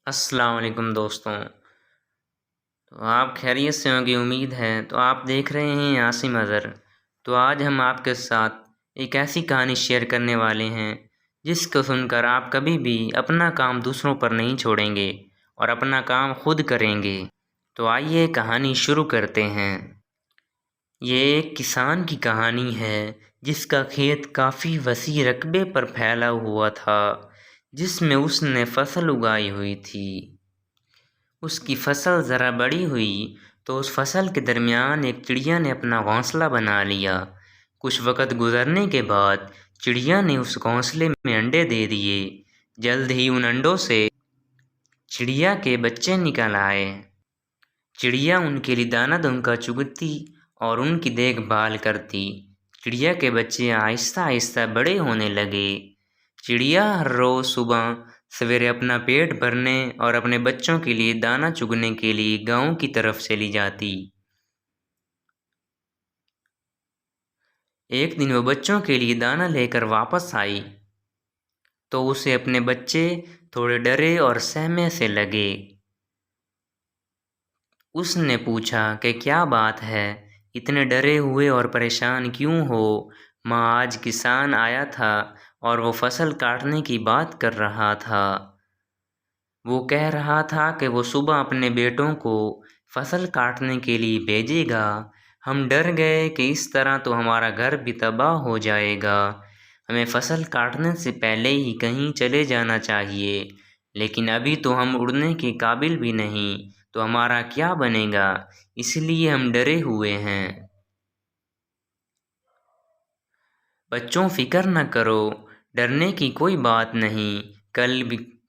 السلام علیکم دوستوں، تو آپ خیریت سے ہوں گی امید ہے۔ تو آپ دیکھ رہے ہیں عاصم اظہر۔ تو آج ہم آپ کے ساتھ ایک ایسی کہانی شیئر کرنے والے ہیں جس کو سن کر آپ کبھی بھی اپنا کام دوسروں پر نہیں چھوڑیں گے اور اپنا کام خود کریں گے۔ تو آئیے کہانی شروع کرتے ہیں۔ یہ ایک کسان کی کہانی ہے جس کا کھیت کافی وسیع رقبے پر پھیلا ہوا تھا، جس میں اس نے فصل اگائی ہوئی تھی۔ اس کی فصل ذرا بڑی ہوئی تو اس فصل کے درمیان ایک چڑیا نے اپنا گھونسلہ بنا لیا۔ کچھ وقت گزرنے کے بعد چڑیا نے اس گھونسلے میں انڈے دے دیے۔ جلد ہی ان انڈوں سے چڑیا کے بچے نکل آئے۔ چڑیا ان کے لیے دانہ دن کا چگتی اور ان کی دیکھ بھال کرتی۔ چڑیا کے بچے آہستہ آہستہ بڑے ہونے لگے۔ چڑیا ہر روز صبح سویرے اپنا پیٹ بھرنے اور اپنے بچوں کے لیے دانہ چگنے کے لیے گاؤں کی طرف چلی جاتی۔ ایک دن وہ بچوں کے لیے دانہ لے کر واپس آئی تو اسے اپنے بچے تھوڑے ڈرے اور سہمے سے لگے۔ اس نے پوچھا کہ کیا بات ہے، اتنے ڈرے ہوئے اور پریشان کیوں ہو؟ ماں، آج کسان آیا تھا اور وہ فصل کاٹنے کی بات کر رہا تھا۔ وہ کہہ رہا تھا کہ وہ صبح اپنے بیٹوں کو فصل کاٹنے کے لیے بھیجے گا۔ ہم ڈر گئے کہ اس طرح تو ہمارا گھر بھی تباہ ہو جائے گا۔ ہمیں فصل کاٹنے سے پہلے ہی کہیں چلے جانا چاہیے، لیکن ابھی تو ہم اڑنے کے قابل بھی نہیں، تو ہمارا کیا بنے گا؟ اس لیے ہم ڈرے ہوئے ہیں۔ بچوں، فکر نہ کرو، ڈرنے کی کوئی بات نہیں۔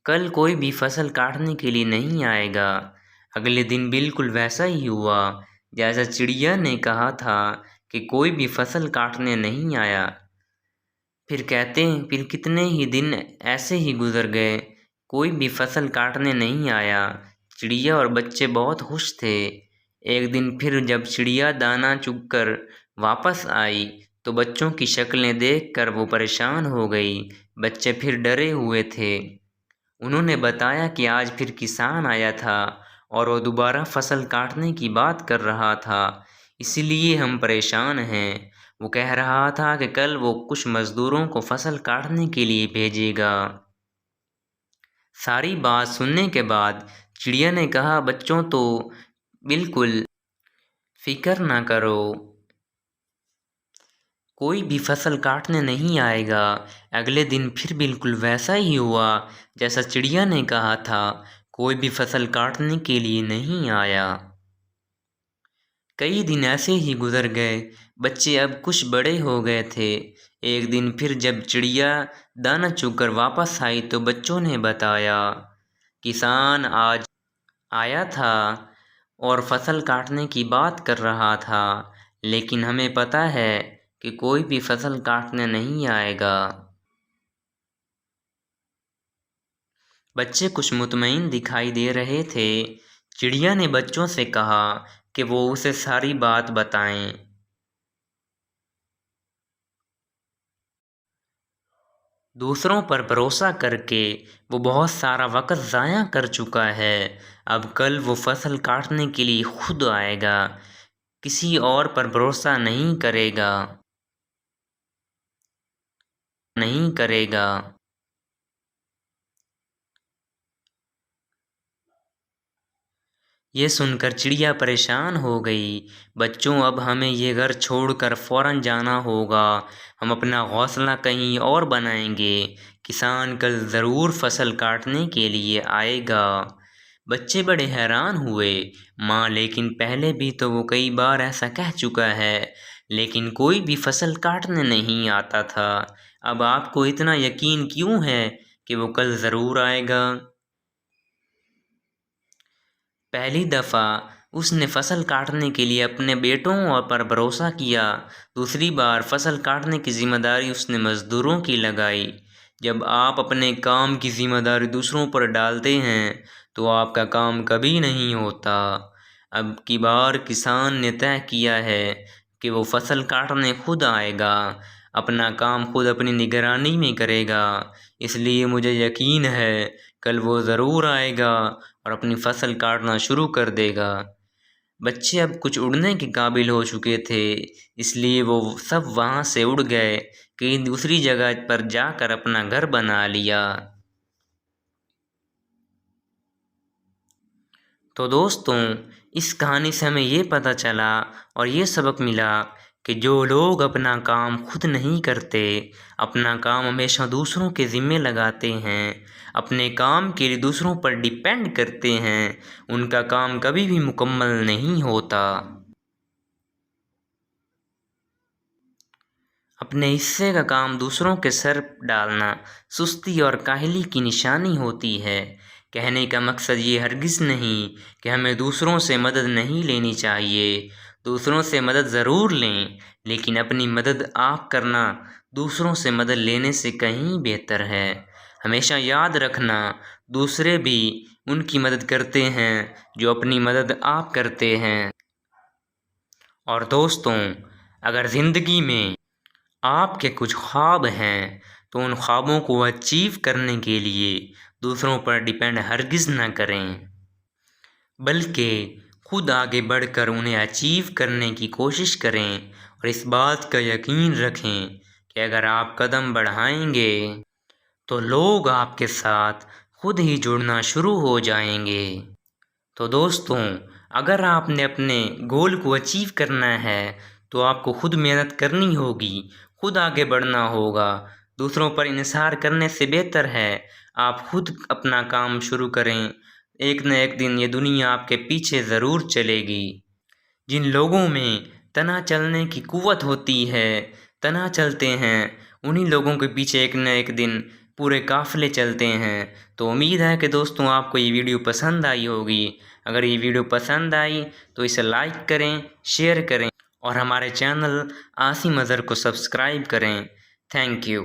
کل کوئی بھی فصل کاٹنے کے لیے نہیں آئے گا۔ اگلے دن بالکل ویسا ہی ہوا جیسا چڑیا نے کہا تھا کہ کوئی بھی فصل کاٹنے نہیں آیا۔ پھر کتنے ہی دن ایسے ہی گزر گئے، کوئی بھی فصل کاٹنے نہیں آیا۔ چڑیا اور بچے بہت خوش تھے۔ ایک دن پھر جب چڑیا دانہ چگ کر واپس آئی تو بچوں کی شکلیں دیکھ کر وہ پریشان ہو گئی۔ بچے پھر ڈرے ہوئے تھے۔ انہوں نے بتایا کہ آج پھر کسان آیا تھا اور وہ دوبارہ فصل کاٹنے کی بات کر رہا تھا، اسی لیے ہم پریشان ہیں۔ وہ کہہ رہا تھا کہ کل وہ کچھ مزدوروں کو فصل کاٹنے کے لیے بھیجے گا۔ ساری بات سننے کے بعد چڑیا نے کہا، بچوں تو بالکل فکر نہ کرو، کوئی بھی فصل کاٹنے نہیں آئے گا۔ اگلے دن پھر بالکل ویسا ہی ہوا جیسا چڑیا نے کہا تھا، کوئی بھی فصل کاٹنے کے لیے نہیں آیا۔ کئی دن ایسے ہی گزر گئے، بچے اب کچھ بڑے ہو گئے تھے۔ ایک دن پھر جب چڑیا دانہ چگ کر واپس آئی تو بچوں نے بتایا، کسان آج آیا تھا اور فصل کاٹنے کی بات کر رہا تھا، لیکن ہمیں پتہ ہے کہ کوئی بھی فصل کاٹنے نہیں آئے گا۔ بچے کچھ مطمئن دکھائی دے رہے تھے۔ چڑیا نے بچوں سے کہا کہ وہ اسے ساری بات بتائیں۔ دوسروں پر بھروسہ کر کے وہ بہت سارا وقت ضائع کر چکا ہے۔ اب کل وہ فصل کاٹنے کے لیے خود آئے گا، کسی اور پر بھروسہ نہیں کرے گا۔ یہ سن کر چڑیا پریشان ہو گئی۔ بچوں، اب ہمیں یہ گھر چھوڑ کر فوراً جانا ہوگا۔ ہم اپنا گھونسلہ کہیں اور بنائیں گے۔ کسان کل ضرور فصل کاٹنے کے لیے آئے گا۔ بچے بڑے حیران ہوئے۔ ماں، لیکن پہلے بھی تو وہ کئی بار ایسا کہہ چکا ہے، لیکن کوئی بھی فصل کاٹنے نہیں آتا تھا۔ اب آپ کو اتنا یقین کیوں ہے کہ وہ کل ضرور آئے گا؟ پہلی دفعہ اس نے فصل کاٹنے کے لیے اپنے بیٹوں پر بھروسہ کیا، دوسری بار فصل کاٹنے کی ذمہ داری اس نے مزدوروں کی لگائی۔ جب آپ اپنے کام کی ذمہ داری دوسروں پر ڈالتے ہیں تو آپ کا کام کبھی نہیں ہوتا۔ اب کی بار کسان نے طے کیا ہے کہ وہ فصل کاٹنے خود آئے گا، اپنا کام خود اپنی نگرانی میں کرے گا، اس لیے مجھے یقین ہے کل وہ ضرور آئے گا اور اپنی فصل کاٹنا شروع کر دے گا۔ بچے اب کچھ اڑنے کے قابل ہو چکے تھے، اس لیے وہ سب وہاں سے اڑ گئے، کہیں دوسری جگہ پر جا کر اپنا گھر بنا لیا۔ تو دوستوں، اس کہانی سے ہمیں یہ پتہ چلا اور یہ سبق ملا کہ جو لوگ اپنا کام خود نہیں کرتے، اپنا کام ہمیشہ دوسروں کے ذمے لگاتے ہیں، اپنے کام کے لیے دوسروں پر ڈیپینڈ کرتے ہیں، ان کا کام کبھی بھی مکمل نہیں ہوتا۔ اپنے حصے کا کام دوسروں کے سر ڈالنا سستی اور کاہلی کی نشانی ہوتی ہے۔ کہنے کا مقصد یہ ہرگز نہیں کہ ہمیں دوسروں سے مدد نہیں لینی چاہیے، دوسروں سے مدد ضرور لیں، لیکن اپنی مدد آپ کرنا دوسروں سے مدد لینے سے کہیں بہتر ہے۔ ہمیشہ یاد رکھنا، دوسرے بھی ان کی مدد کرتے ہیں جو اپنی مدد آپ کرتے ہیں۔ اور دوستوں، اگر زندگی میں آپ کے کچھ خواب ہیں تو ان خوابوں کو اچیو کرنے کے لیے دوسروں پر ڈیپینڈ ہرگز نہ کریں، بلکہ خود آگے بڑھ کر انہیں اچیو کرنے کی کوشش کریں، اور اس بات کا یقین رکھیں کہ اگر آپ قدم بڑھائیں گے تو لوگ آپ کے ساتھ خود ہی جڑنا شروع ہو جائیں گے۔ تو دوستوں، اگر آپ نے اپنے گول کو اچیو کرنا ہے تو آپ کو خود محنت کرنی ہوگی، خود آگے بڑھنا ہوگا۔ دوسروں پر انحصار کرنے سے بہتر ہے آپ خود اپنا کام شروع کریں۔ ایک نہ ایک دن یہ دنیا آپ کے پیچھے ضرور چلے گی۔ جن لوگوں میں تنہا چلنے کی قوت ہوتی ہے، تنہا چلتے ہیں، انہی لوگوں کے پیچھے ایک نہ ایک دن پورے قافلے چلتے ہیں۔ تو امید ہے کہ دوستوں آپ کو یہ ویڈیو پسند آئی ہوگی۔ اگر یہ ویڈیو پسند آئی تو اسے لائک کریں، شیئر کریں اور ہمارے چینل عاصم اظہر کو سبسکرائب کریں۔ Thank you.